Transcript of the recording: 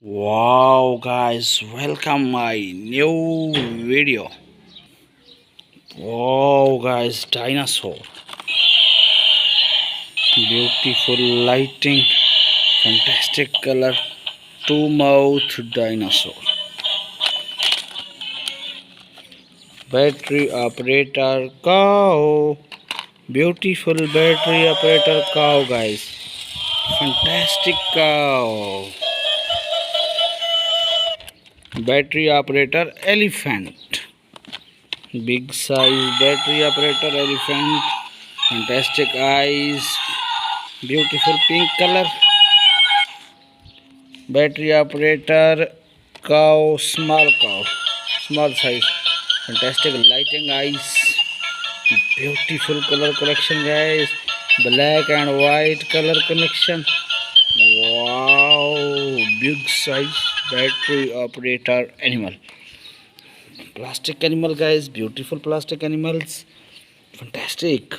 Wow guys, welcome my new video. Wow guys, dinosaur. Beautiful lighting, fantastic color, two mouth dinosaur. Battery operator cow. Beautiful battery operator cow guys. Fantastic cow. Battery operator elephant. Big size battery operator elephant. Fantastic eyes. Beautiful pink color. Battery operator cow. Small size. Fantastic lighting eyes. Beautiful color collection guys. Black and white color connection. Wow. Big size battery operator animal. Plastic animal guys. Beautiful plastic animals. Fantastic.